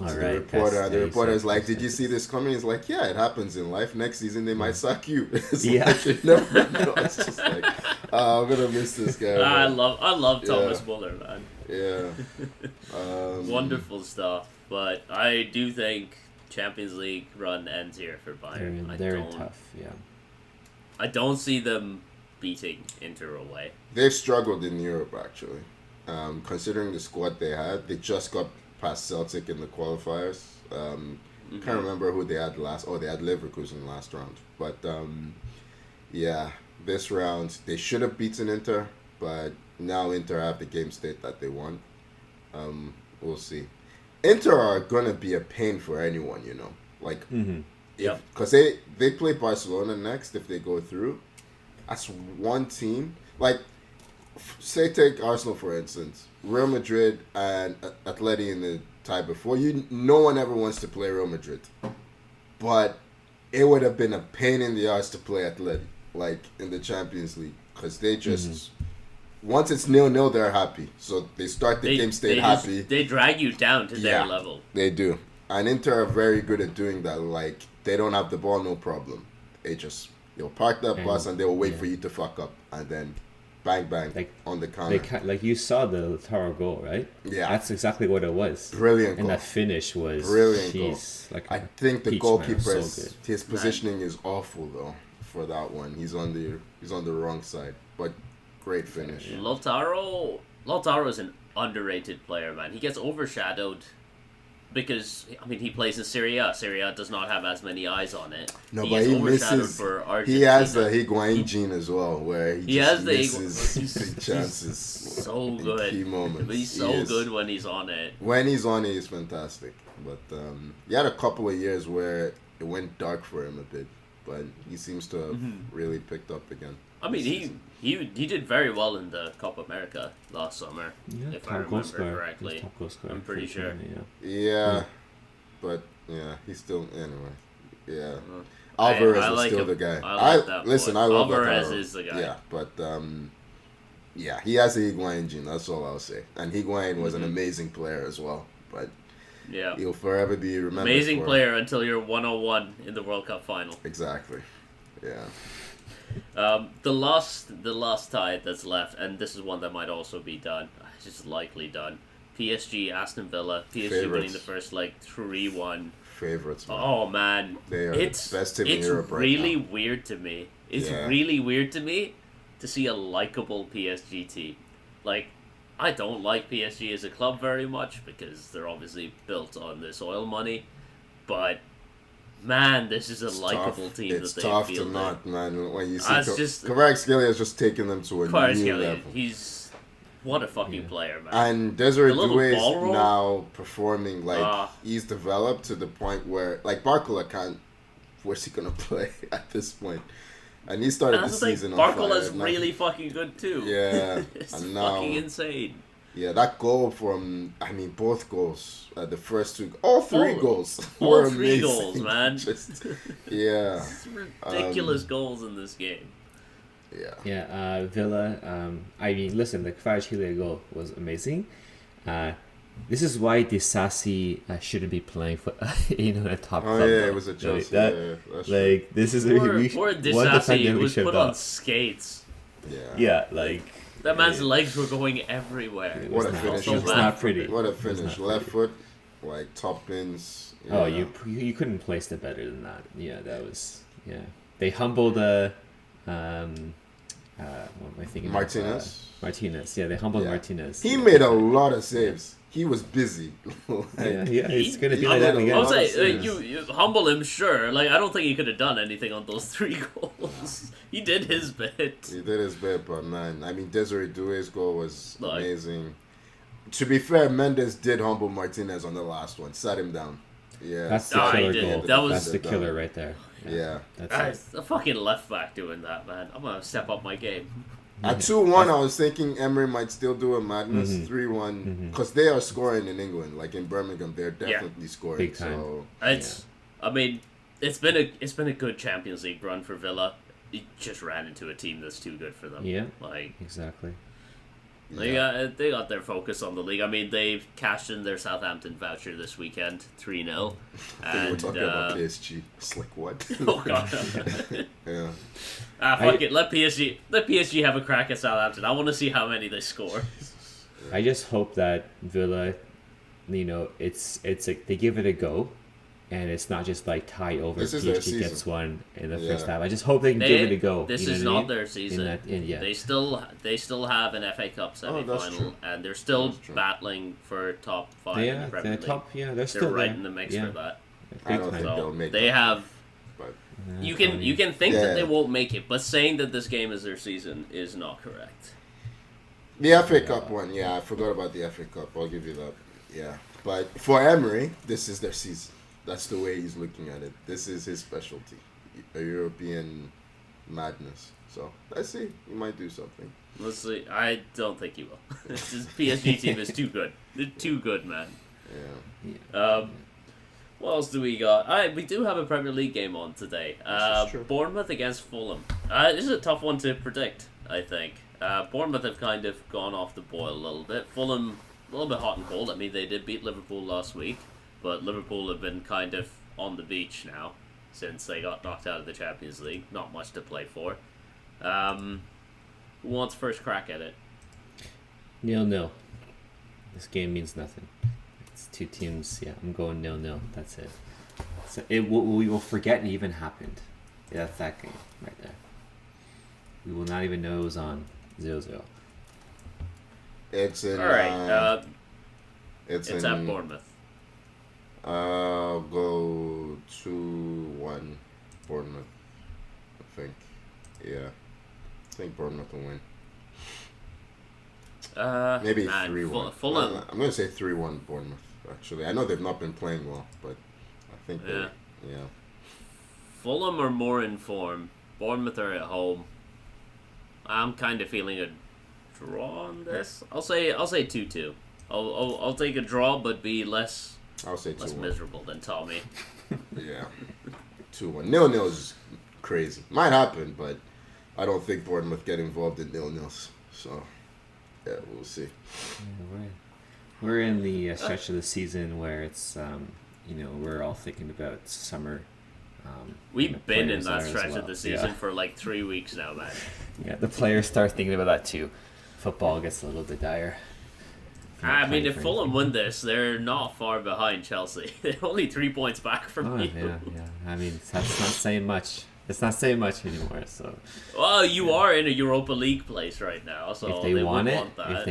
reporter. And the reporter is like, "Did you see this coming?" He's like, "Yeah, it happens in life. Next season they might sack you." It's Yeah. like, you never know. It's just like, I'm gonna miss this guy. I man. love Yeah. Thomas Muller, man. Yeah. Wonderful stuff. But I do think Champions League run ends here for Bayern. They're tough, yeah. I don't see them beating Inter away. They've struggled in Europe actually, considering the squad they had. They just got past Celtic in the qualifiers. Can't remember who they had last. Oh, they had Leverkusen last round. But yeah, this round they should have beaten Inter, but now Inter have the game state that they want. We'll see. Inter are gonna be a pain for anyone, like. Yep. Because they play Barcelona next if they go through. That's one team. Like, say take Arsenal for instance. Real Madrid and Atleti in the tie before. No one ever wants to play Real Madrid. But it would have been a pain in the ass to play Atleti, like in the Champions League. Because they just... Once it's 0-0, they're happy. So they start the game state happy. They drag you down to their level. They do. And Inter are very good at doing that. Like, they don't have the ball, no problem. They'll park that bus and they'll wait for you to fuck up. And then bang, bang, on the counter. Like you saw the Lautaro goal, right? Yeah. That's exactly what it was. Brilliant And goal. that finish was... Brilliant goal. Like I think the peach, goalkeeper man, so good. his positioning is awful, though, for that one. He's on the wrong side. But great finish. Lautaro is an underrated player, man. He gets overshadowed because he plays in Serie A. Serie A does not have as many eyes on it. No, he but gets he overshadowed misses. for Argentina. He has the Higuain gene as well, where he has just the misses big chances. so in good. Key moments. But he's He so is. good when he's on it. When he's on it, he's fantastic. But he had a couple of years where it went dark for him a bit, but he seems to have really picked up again. He did very well in the Copa America last summer, Yeah, if I remember correctly. Top goal scorer I'm pretty for sure. Yeah, but he's still anyway. Yeah, I Alvarez is like still him. the guy. I like that listen. boy. I love Alvarez Lautaro. is the guy. Yeah, but yeah, he has a Higuain gene. That's all I'll say. And Higuain was an amazing player as well. But Yeah. he'll forever be remembered. Amazing for, player until you're 101 in the World Cup final. Exactly. Yeah. The last tie that's left, and this is one that might also be done. It's just likely done. PSG, Aston Villa. PSG winning Favorites. the first leg 3-1. Favorites. Man. Oh man, They are it's the best team in Europe right really now. weird to me. It's Yeah. really weird to me to see a likable PSG team. Like, I don't like PSG as a club very much because they're obviously built on this oil money, but man, this is a likable team It's that they tough to fielded. not, man. When you see It's just- Kvaratskhelia has just taken them to a new Kvaratskhelia, level. he's what a fucking player, man. And Desiree The little Doué ball is roll? now performing like Ah. he's developed to the point where like Barcola can't. Where's he gonna play at this point? And he started And the that's the thing, season on fire. Barcola's Now- really fucking good too. Yeah, It's and now fucking insane. yeah, that goal from both goals, the first two, all three All- goals all were three amazing. goals, man. Just, yeah. It's ridiculous goals in this game. Villa. I mean, listen, the Kvaratskhelia goal was amazing. This is why Disasi shouldn't be playing for a top club. Oh yeah, though. it was a Chelsea. Like, That's like this is Poor, we poor one Disasi defender we was should put have on got. skates. true. Yeah, like That man's legs were going everywhere. It What was a not- finish! So It's bad. not pretty. What a It was finish! not Left pretty. foot, like top pins. Oh, yeah. you couldn't place it better than that. Yeah, that was They humbled what am I thinking? of? Martinez. Martinez. Yeah, they humbled Yeah. Martinez. He Yeah. made a lot of saves. He was busy. Yeah, it's gonna be he like made that a again. I would lot of say, saves. you humble him, sure. Like, I don't think he could have done anything on those 3 goals. He did his bit. He did his bit, but man, I mean, Desiree Doué's goal was Like- amazing. To be fair, Mendes did humble Martinez on the last one, sat him down. Yeah, That's the Oh, he killer did. goal. That was- That's the killer right there. Yeah. That's it. A fucking left back doing that, man. I'm gonna step up my game. At 2-1, I was thinking Emery might still do a madness. Mhm. 3-1, because they are scoring in England, like in Birmingham, they're definitely scoring. Big time. So I mean, it's been a good Champions League run for Villa. He just ran into a team that's too good for them. Yeah. Like Exactly. they got their focus on the league. I mean, they've cashed in their Southampton voucher this weekend, 3-0. I think we were And talking about PSG. It's like what? oh god. Yeah. Fuck it. Let PSG have a crack at Southampton. I want to see how many they score. I just hope that Villa, it's like they give it a go, and it's not just like tie over. This is their PSG gets season. one in the Yeah. first half. I just hope they can give it a go. This you know is what I not mean? their season. Yeah. They still have an FA Cup Oh, semi that's final, true. and they're still That's true. battling for top 5 in the Yeah, Premier they're League. top. Yeah, they're They're still right there. in the mix yeah. for that. I Big don't time. think they'll So make they that. have. But Yeah, You can funny. you can think Yeah. that they won't make it, but saying that this game is their season is not correct. the FA Cup one, yeah, I forgot about the FA Cup. I'll give you that. Yeah. But for Emery, this is their season. That's the way he's looking at it. This is his specialty. A European madness. So let's see. He might do something. Let's see. I don't think he will. This PSG team is too good. They're too good, man. Yeah. What else do we got? We do have a Premier League game on today. This is true. Bournemouth against Fulham. This is a tough one to predict, I think. Bournemouth have kind of gone off the boil a little bit. Fulham, a little bit hot and cold. I mean, they did beat Liverpool last week, but Liverpool have been kind of on the beach now since they got knocked out of the Champions League. Not much to play for. Who wants first crack at it? 0-0. This game means nothing. It's two teams. Yeah, I'm going 0-0. That's it. So we will forget it even happened. Yeah, that's that game right there. We will not even know it was on 0-0. It's in. All right. It's It's in. at Bournemouth. I'll go 2-1 Bournemouth. I think. Yeah. I think Bournemouth will win. Maybe man, 3-1. Fulham. I'm going to say 3-1 Bournemouth, actually. I know they've not been playing well, but I think Yeah. yeah. Fulham are more in form. Bournemouth are at home. I'm kind of feeling a draw on this. I'll say 2-2. I'll take a draw, but be less I'll say 2-1. miserable than Tommy. Yeah. 2-1. 0-0 is crazy. Might happen, but I don't think Bournemouth get involved in 0-0s. So, yeah, we'll see. Yeah, we're in the stretch of the season where it's we're all thinking about summer. We've been in players that are as stretch well. of the season Yeah. for like 3 weeks now, man. Yeah, the players start thinking about that too. Football gets a little bit dire. I mean, Playing if for Fulham anything. win this, they're not far behind Chelsea. They're only 3 points back from Oh, you. yeah. I mean, that's not saying much. It's not saying much anymore. So Well, you are in a Europa League place right now, so if they would want it, that.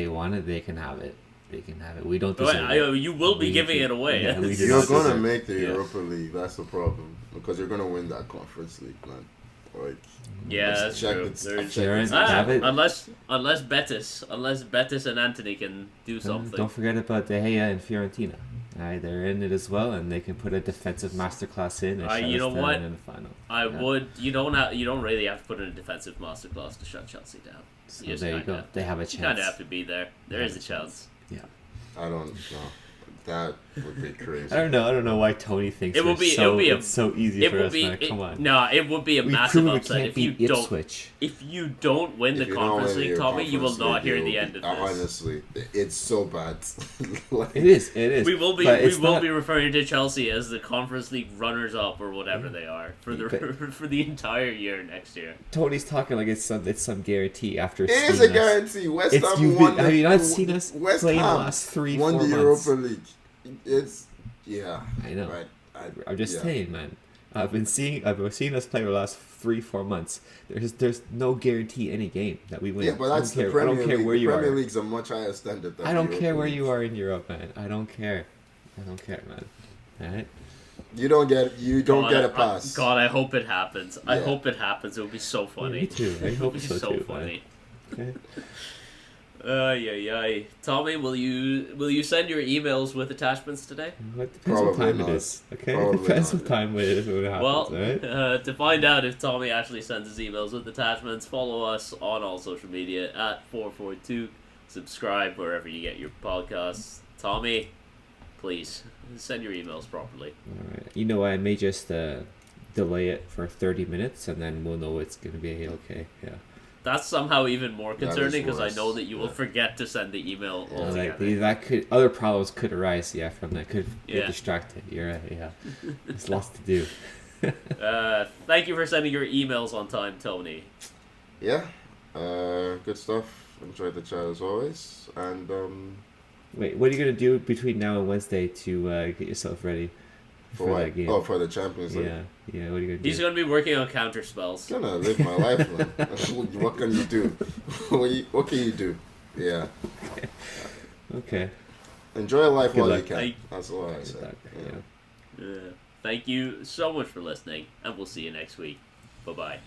they can have it. They can have it. We don't Well, deserve it. you will be We giving do- it away. yeah, we do You're not going to deserve- make the yeah. Europa League. That's the problem. Because you're going to win that Conference League, man. Like, Yeah, let's that's check true. the- There's- check Jared, the- have it. unless Betis and Anthony can do something. Don't forget about De Gea and Fiorentina. They're in it as well, and they can put a defensive masterclass in and shut you us know down what? in the final. I Yeah. would. You don't really have to put in a defensive masterclass to shut Chelsea down. So there you go. They have a You kind of have chance. to be there. There is a chance. Yeah. I don't know. That would be crazy. I don't know why Tony thinks it's so easy for us, man. Come on. No, it would be a We've massive proven we upset can't if you beat don't. Ipswich. If you don't win the If you don't Conference win League, your Tommy, you will Conference not League, hear you'll the end of this. Honestly, it's so bad. Like, It is. We will be But it's not- be referring to Chelsea as the Conference League runners up or whatever they are for the But- for the entire year next year. Tony's talking like it's some guarantee after It is seeing a us. guarantee. West It's Ham won. have you not seen us West play in the Ham last 3-4 won the months? Europa League. It's yeah. I know. Right. I'm just yeah. saying, man. I've been seeing us play for the last 3-4 months. There's no guarantee any game that we win. Yeah, but that's I the don't care. I Premier don't care League. where The you Premier are. League's a much higher standard than I don't the care Europa where League. you are in Europe, man. I don't care, man. Alright? You don't get a pass. God, I hope it happens. I Yeah. hope it happens. It would be so funny. me too. I It hope would be so so too, funny. Okay. Ay. Tommy, will you send your emails with attachments today? What depends what Probably time not. it is. Okay? Probably Depends not. what time it is when it happens, Well, alright? to find out if Tommy actually sends his emails with attachments, follow us on all social media at 442. Subscribe wherever you get your podcasts. Tommy, please send your emails properly. Alright. You know what? I may just delay it for 30 minutes and then we'll know it's gonna be okay. Yeah. That's somehow even more That is concerning because I worse. know that you will Yeah. forget to send the email Like altogether. that could other problems could arise, yeah, from that. Could get Yeah. distracted. You're right, yeah. There's lots to do. Thank you for sending your emails on time, Tony. Yeah. Good stuff. Enjoyed the chat as always. And Wait, what are you gonna do between now and Wednesday to get yourself ready for what? that game? Oh, for the Champions League. Yeah. What are you gonna do? He's going to be working on counter spells. Gonna live my life, man. What can you do? What can you do? Yeah. Okay. Enjoy life Good while luck. you can. Thank- That's all I say. Yeah. Yeah. Thank you so much for listening, and we'll see you next week. Bye-bye.